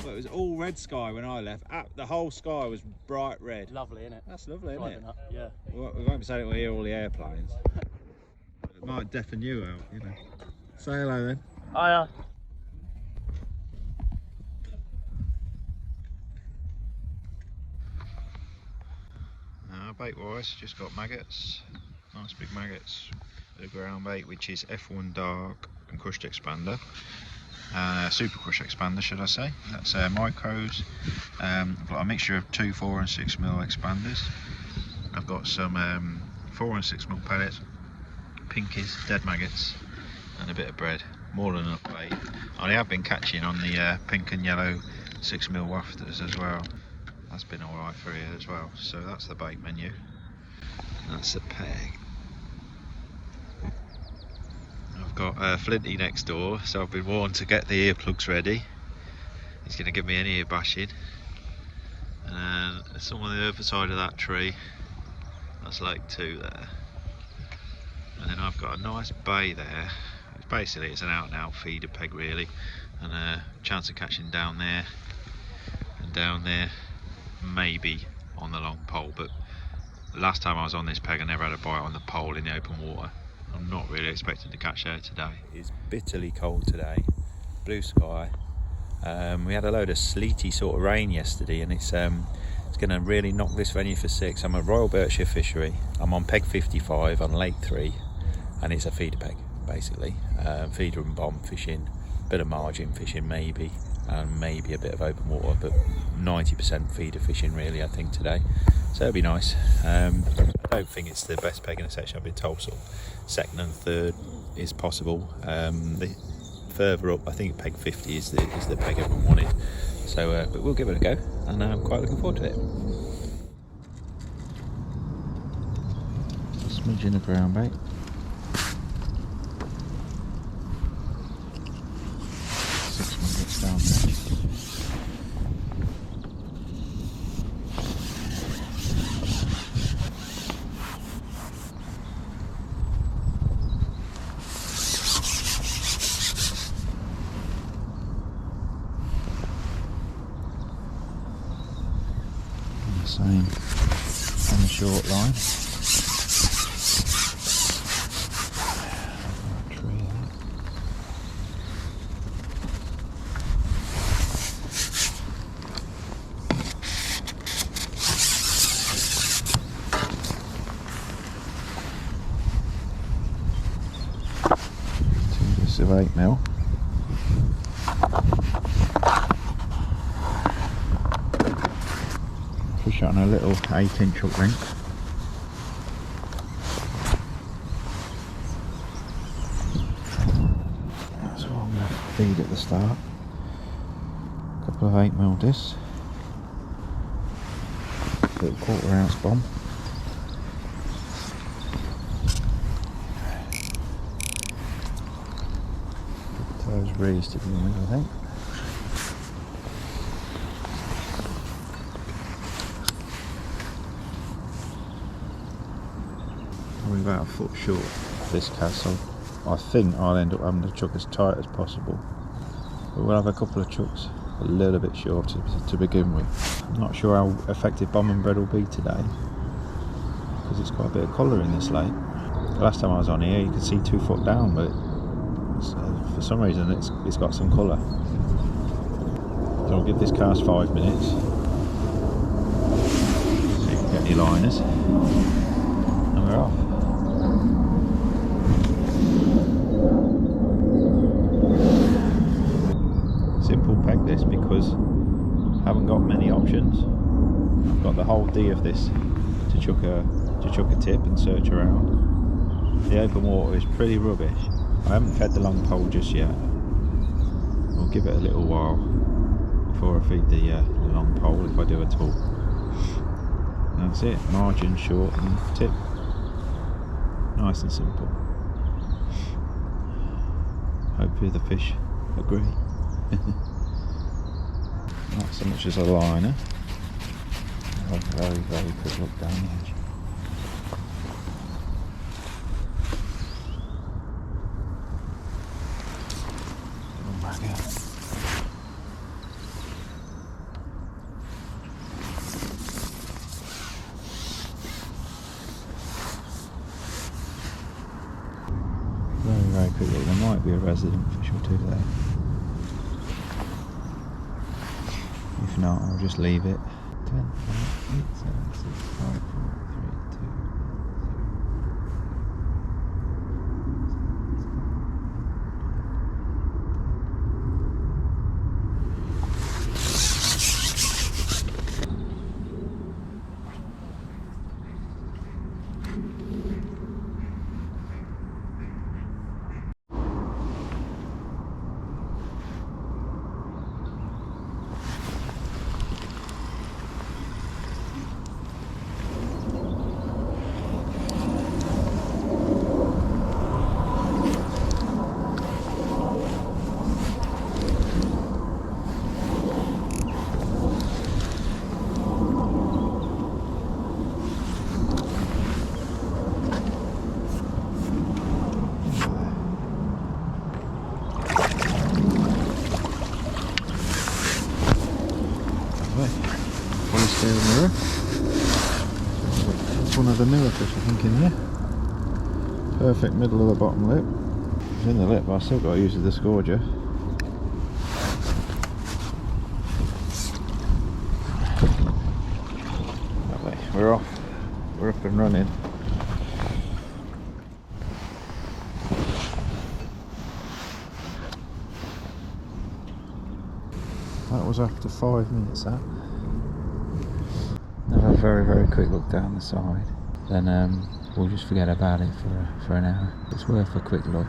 Well, it was all red sky when I left. The whole sky was bright red. Lovely, isn't it? That's lovely, isn't it? Up, yeah. We won't be saying we'll hear all the airplanes. It might deafen you out, you know. Say hello then. Hiya. Bait wise, just got maggots. Nice big maggots. The ground bait, which is F1 Dark and crushed expander. Super crushed expander, should I say. That's micros. I've got a mixture of 2, 4 and 6 mil expanders. I've got some 4 and 6 mil pellets, pinkies, dead maggots, and a bit of bread. More than enough bait. I have been catching on the pink and yellow 6 mil wafters as well. That's been alright for here as well. So that's the bait menu. That's the peg. I've got Flinty next door, so I've been warned to get the earplugs ready. He's going to give me an ear bashing. And some on the other side of that tree, that's Lake 2 there. And then I've got a nice bay there. Basically it's an out and out feeder peg really, and a chance of catching down there and down there, maybe on the long pole. But the last time I was on this peg I never had a bite on the pole in the open water. I'm not really expecting to catch there today. It's bitterly cold today, blue sky. We had a load of sleety sort of rain yesterday, and it's going to really knock this venue for 6. I'm at Royal Berkshire Fishery. I'm on peg 55 on Lake 3, and it's a feeder peg basically. Feeder and bomb fishing, bit of margin fishing maybe, and maybe a bit of open water, but 90% feeder fishing really I think today. So it'll be nice. I don't think it's the best peg in the section. I've been told sort of second and third is possible. The further up, I think peg 50 is the peg everyone wanted. So, but we'll give it a go, and I'm quite looking forward to it. Smidging of ground bait. Down there. Same on the short line. Of 8 mil. Fish on a little 8-inch hook length. That's what I'm going to feed at the start. A couple of 8 mil discs. Little 1/4 ounce bomb. Those reeds to begin with, I think. Probably about a foot short of this cast, so I think I'll end up having to chuck as tight as possible. But we'll have a couple of chucks a little bit short to begin with. I'm not sure how effective bomb and bread will be today, because it's got a bit of colour in this lake. The last time I was on here you could see 2 foot down, but for some reason it's got some colour. So I'll give this cast 5 minutes so you can get your liners, and we're off. Simple peg this because I haven't got many options. I've got the whole D of this to chuck a tip and search around. The open water is pretty rubbish. I haven't fed the long pole just yet. I'll give it a little while before I feed the long pole, if I do at all. And that's it, margin, short and tip. Nice and simple. Hopefully the fish agree. Not so much as a liner. A very, very good look down the edge. quick look. There might be a resident fish or two there. If not, I'll just leave it. 10, 9, 8, 7, 6, 5, 4, 3, 2. Mirror. There's one of the newer fish I think in here. Perfect middle of the bottom lip. It's in the lip, but I still got to use the scourger. Lovely. We're off. We're up and running. That was after 5 minutes that. Have a very quick look down the side, then we'll just forget about it for an hour. It's worth a quick look.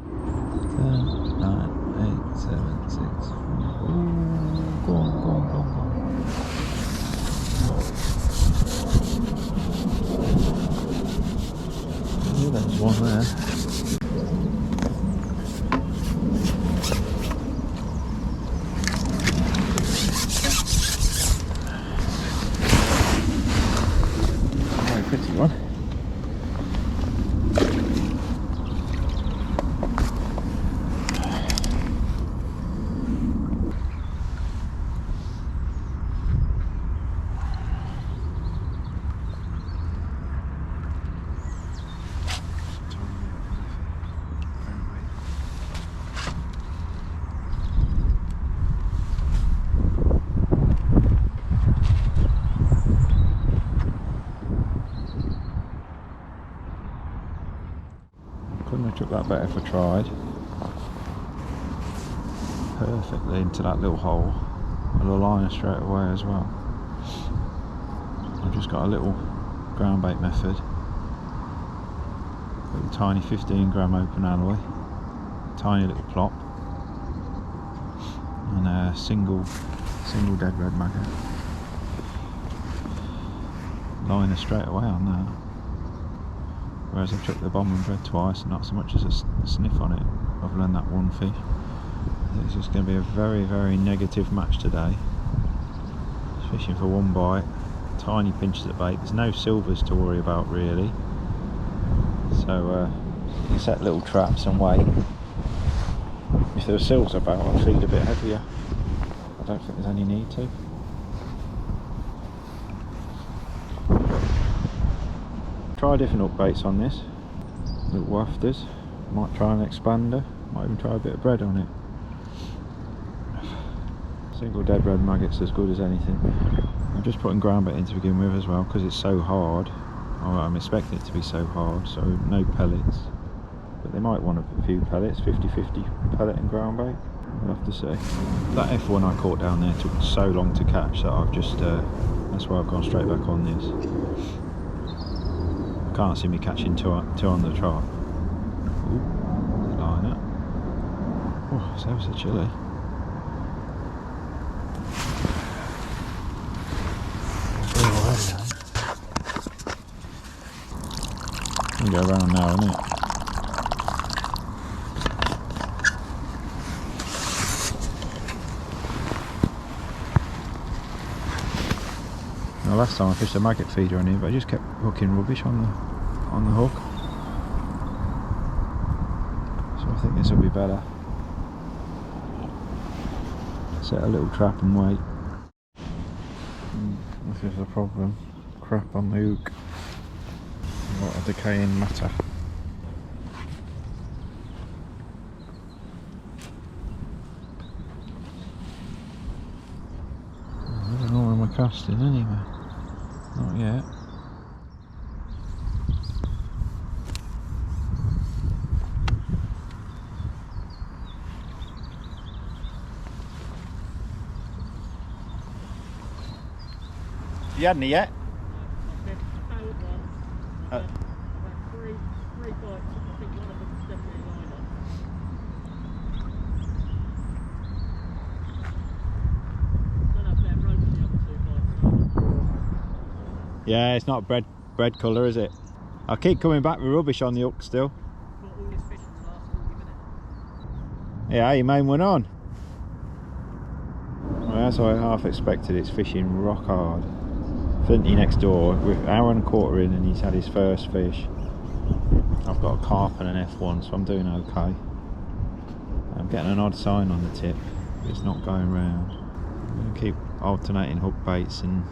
10, 9, 8, 7, 6. Ooh, go on, go on, go on, go on. Oh, there's one there. Pretty one. Couldn't have took that better if I tried. Perfectly into that little hole, and the liner straight away as well. I've just got a little ground bait method. Got the tiny 15 gram open alloy, tiny little plop, and a single dead red maggot. Liner straight away on that. Whereas I've chucked the bomb and bread twice and not so much as a sniff on it, other than that one fish. I think it's just going to be a very negative match today. Just fishing for one bite, tiny pinches of bait. There's no silvers to worry about really. So you can set little traps and wait. If there were silvers about, I'd feed a bit heavier. I don't think there's any need to. Try different hook baits on this. Little wafters. Might try an expander. Might even try a bit of bread on it. Single dead red maggot's as good as anything. I'm just putting ground bait in to begin with as well because it's so hard. I'm expecting it to be so hard, so no pellets. But they might want a few pellets, 50-50 pellet and ground bait. We'll have to see. That F1 I caught down there took so long to catch that I've just, that's why I've gone straight back on this. Can't see me catching two on the trot. Ooh, liner. Oh, it's ever so chilly. Can go around now, isn't it? Now, last time I fished a maggot feeder on here, but I just kept hooking rubbish on the hook. So I think this will be better. Set a little trap and wait. This is the problem. Crap on the hook. A lot of decaying matter. casting anyway. Not yet. You had any yet? I've had three bites. I think one of them is definitely a liner. Don't know if they're roping the other 2 bites. Yeah, it's not bread colour, is it? I keep coming back with rubbish on the hook still. Caught all this fish in the last 40 minutes. Yeah, you main one on. Well, as I half expected, it's fishing rock hard. Flinty next door, with an hour and a quarter in, and he's had his first fish. I've got a carp and an F1, so I'm doing okay. I'm getting an odd sign on the tip, but it's not going round. I'm going to keep alternating hook baits and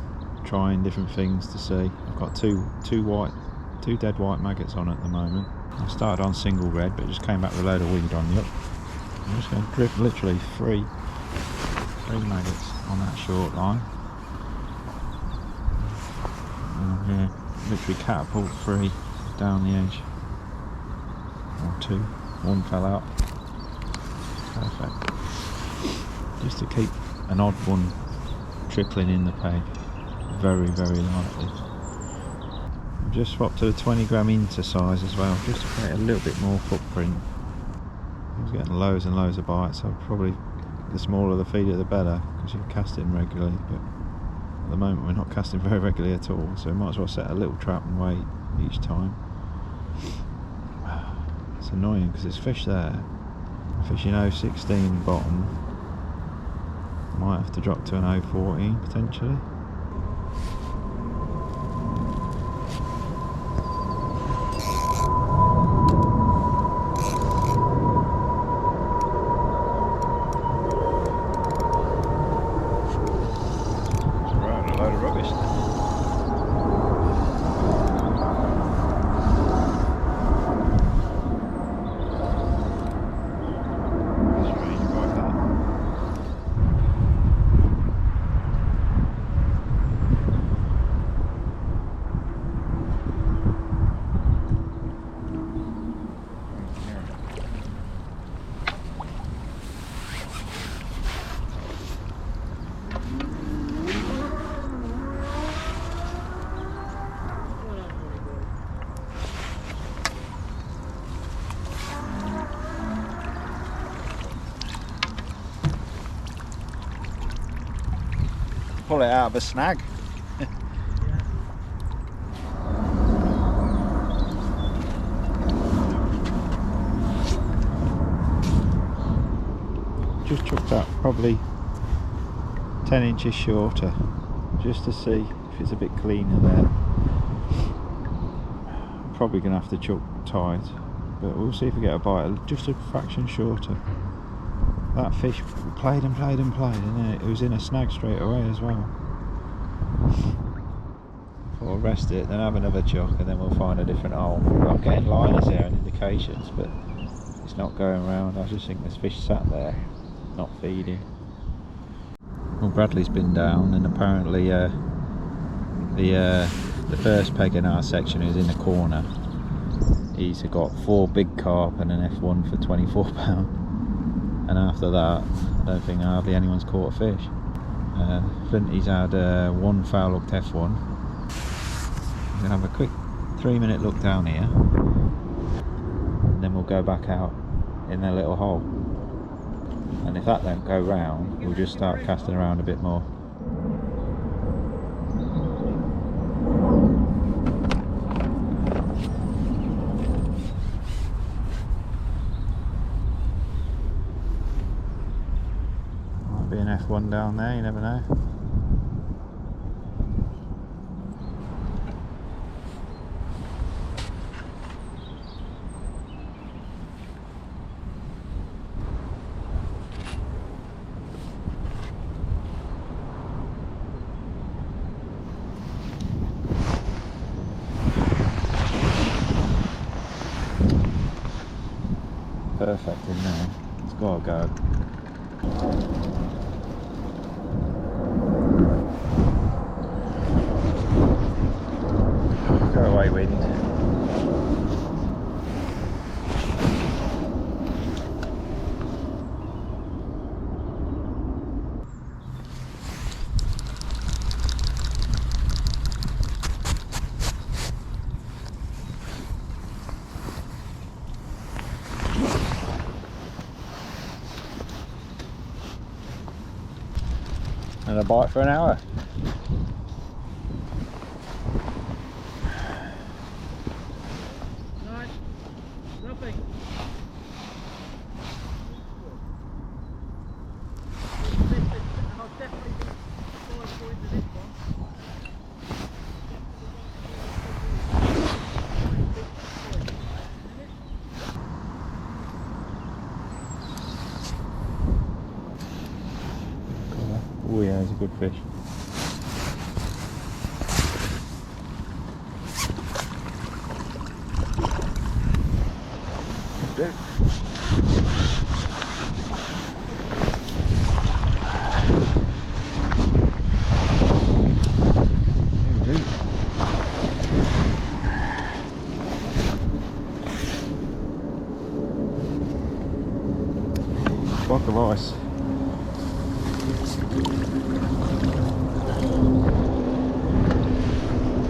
trying different things to see. I've got two dead white maggots on at the moment. I started on single red, but just came back with a load of weed on the hook. I'm just going to drip literally three maggots on that short line. Yeah, literally catapult 3 down the edge, or 2, 1 fell out. Perfect. Just to keep an odd one trickling in the peg, very lightly. I've just swapped to the 20 gram inter size as well, just to create a little bit more footprint. I was getting loads and loads of bites, so probably the smaller the feeder the better, because you can cast in regularly, but at the moment we're not casting very regularly at all, so we might as well set a little trap and wait each time. It's annoying because there's fish there. Fishing 0.16 bottom. Might have to drop to an 0.14 potentially. Pull it out of a snag. Just chucked that probably 10 inches shorter, just to see if it's a bit cleaner there. Probably gonna have to chuck tight, but we'll see if we get a bite just a fraction shorter. That fish played and it was in a snag straight away as well. We'll rest it, then have another chuck, and then we'll find a different hole. I'm getting liners here and indications, but it's not going round. I just think this fish sat there, not feeding. Well, Bradley's been down, and apparently the first peg in our section who's in the corner, he's got 4 big carp and an F1 for £24. And after that, I don't think hardly anyone's caught a fish. Flinty's had 1 foul hooked F1. I'm going to have a quick 3-minute look down here, and then we'll go back out in their little hole. And if that don't go round, we'll just start casting around a bit more. Be an F1 down there, you never know. Perfect in there. It's got to go. And a bite for an hour. Nice. Lovely. I'll definitely be 5 points in this one. Oh yeah, he's a good fish. Block of ice.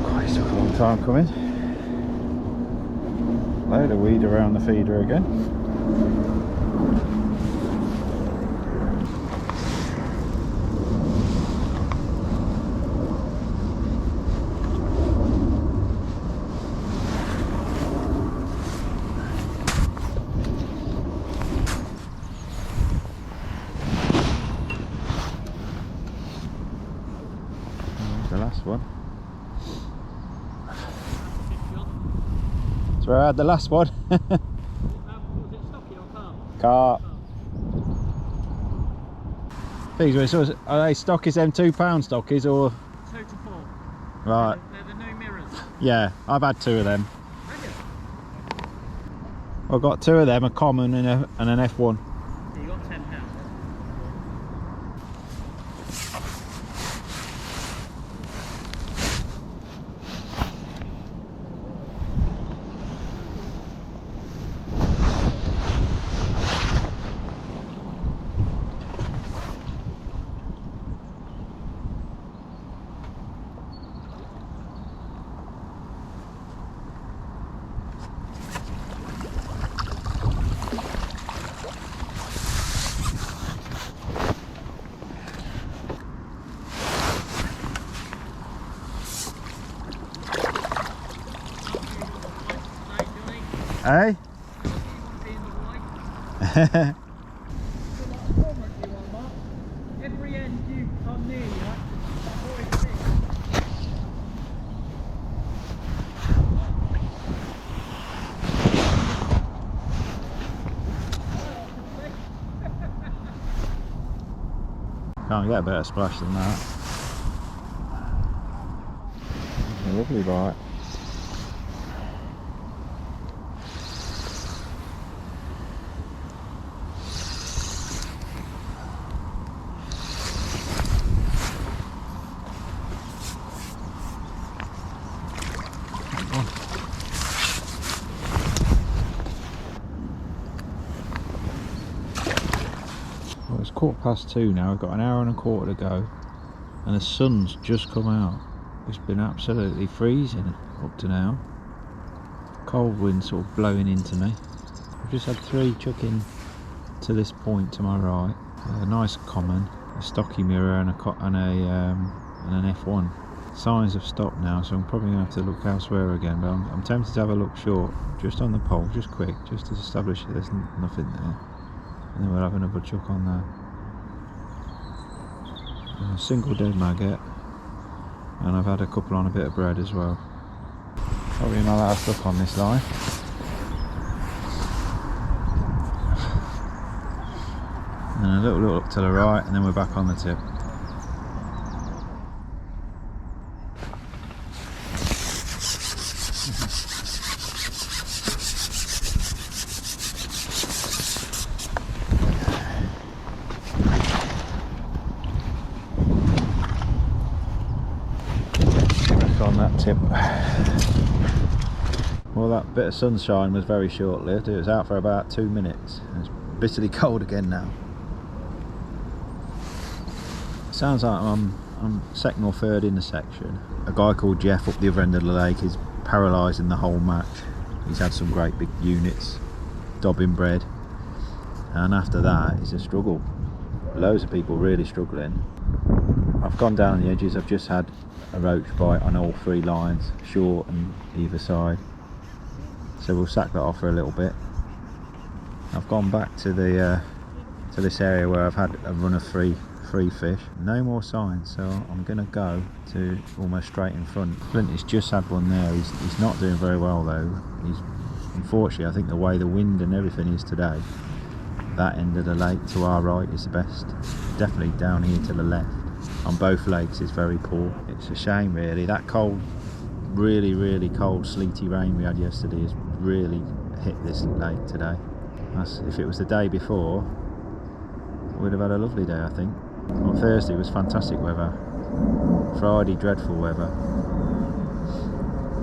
Quite took a long time coming. Load of weed around the feeder again. The last one. That's where I had the last one. Was it stocky or carp? Carp. Things so are they stockies, them £2 stockies or? 2 to 4. Right. They're the new mirrors. Yeah, I've had 2 of them. Have you? I've got 2 of them, a common and an F1. So you got £10. Hey? Every end you come near, you have to avoid Can't get a better splash than that. A lovely bite. Well, it's 2:15 now. We've got an hour and a quarter to go, and the sun's just come out. It's been absolutely freezing up to now. Cold wind sort of blowing into me. I've just had 3 chucking to this point to my right. A nice common, a stocky mirror, and an F1. Signs have stopped now, so I'm probably going to have to look elsewhere again. But I'm tempted to have a look short, just on the pole, just quick, just to establish that there's nothing there. And then we'll have another chuck on there. A single dead maggot, and I've had a couple on a bit of bread as well. Probably my last look on this line. And a little look to the right, and then we're back on the tip. On that tip. Well, that bit of sunshine was very short-lived. It was out for about 2 minutes. It's bitterly cold again now. Sounds like I'm second or third in the section. A guy called Jeff up the other end of the lake is paralysed in the whole match. He's had some great big units, dobbing bread, and after that it's a struggle. Loads of people really struggling. I've gone down the edges. I've just had a roach bite on all 3 lines, short and either side. So we'll sack that off for a little bit. I've gone back to the to this area where I've had a run of three fish. No more signs, so I'm gonna go to almost straight in front. Flint has just had one there. He's not doing very well though. He's unfortunately, I think the way the wind and everything is today, that end of the lake to our right is the best. Definitely down here to the left on both lakes is very poor. It's a shame really. That cold, really cold sleety rain we had yesterday has really hit this lake today. If it was the day before, we'd have had a lovely day, I think. On Thursday was fantastic weather. Friday dreadful weather.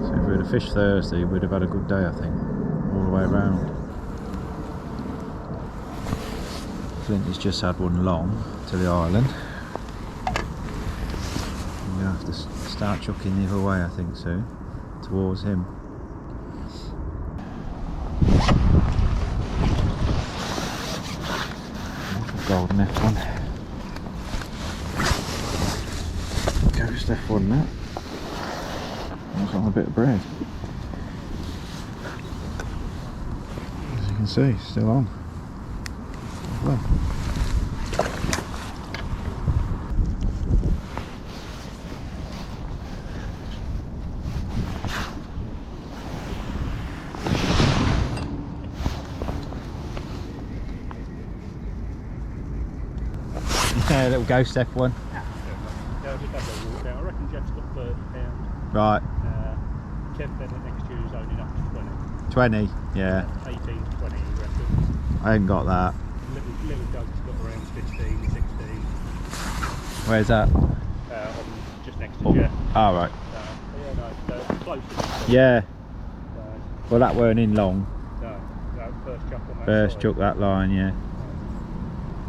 So if we had a fish Thursday, we'd have had a good day, I think, all the way around. Flint has just had one long to the island. I'm gonna have to start chucking the other way, I think, soon, towards him. Golden F1. Ghost F1 that. That's on a bit of bread. As you can see, still on. Well. Yeah, a little ghost F1. Yeah, I just had a little walk down. I reckon Jeff's got £30. Right. Kev Bennett next year is only up to 20, yeah. 18 to 20, he reckons. I haven't got that. Little Doug's got around 15, 16. Where's that? Just next to Jeff. Oh, right. Yeah, no, closer. Yeah. Well, that weren't in long. No, first chuck on that First side. chuck that line, yeah.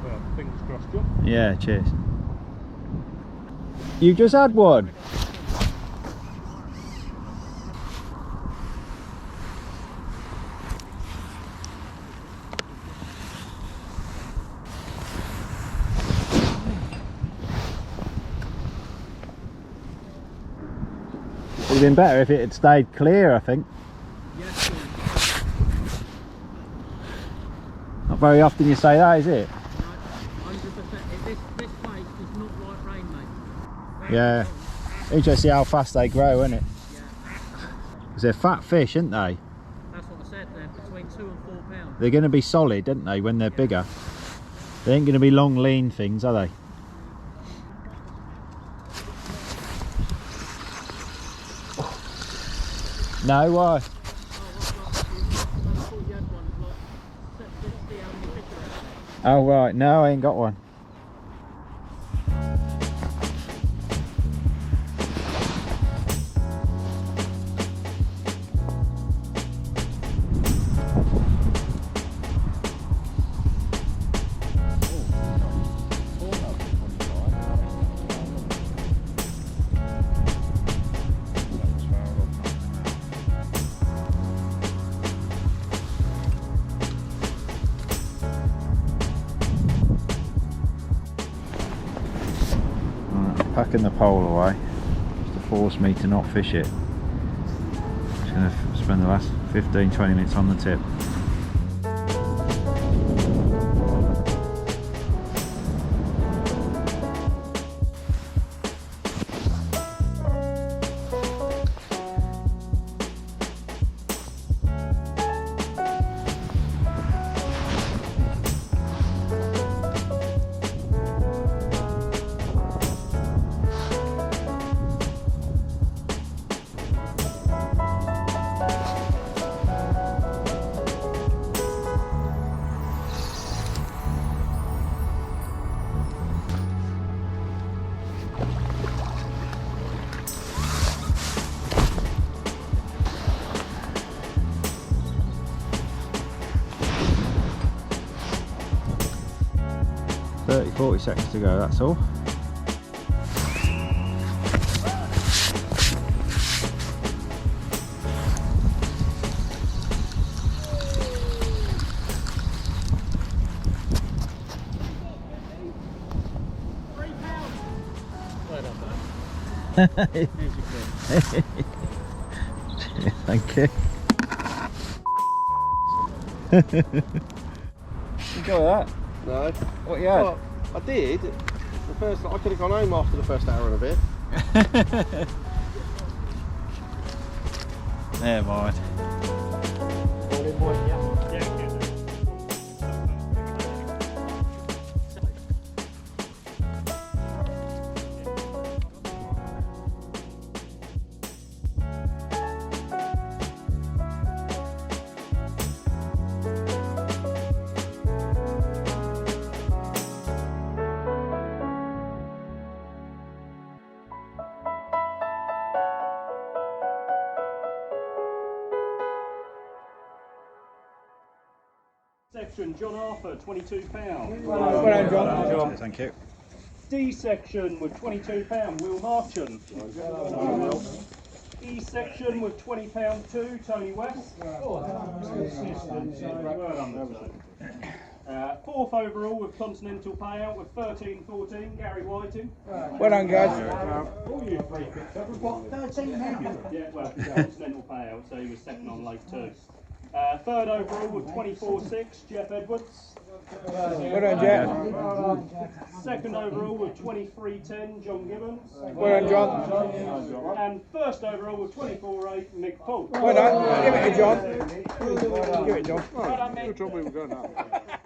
Well, fingers crossed, John. Yeah, cheers. You just had one. It would have been better if it had stayed clear, I think. Yes, Not very often you say that, is it? 100%. This place does not like rain, mate. Yeah. Interesting to see how fast they grow, isn't it? Yeah. Because they're fat fish, aren't they? That's what I said then, between 2 and 4 pounds. They're going to be solid, aren't they, when they're bigger? They ain't going to be long, lean things, are they? No, why? Oh, right. No, I ain't got one. Packing the pole away just to force me to not fish it. I'm just going to spend the last 15-20 minutes on the tip. Thirty, 40 seconds to go, that's all. Thank you. You got that? No. What you had? Well, I did. The first, I could have gone home after the first hour and a bit. Never mind. Section, Jon Arthur, £22. Well done, John. Thank you. D section with £22, Will Marchant. E section with £20 too, Tony West. Fourth overall with continental payout with 13-14, Gary Whiting. Well done, guys. Yeah, well, continental payout, so he was second on leg two. Third overall with 24-6, Jeff Edwards. Well done, Jeff. Second overall with 23-10, John Gibbons. Well done, John. And first overall with 24-8, Mick Paul. Well done. Give it to John. Give it, John. Well done, Mick. Good job we were going up.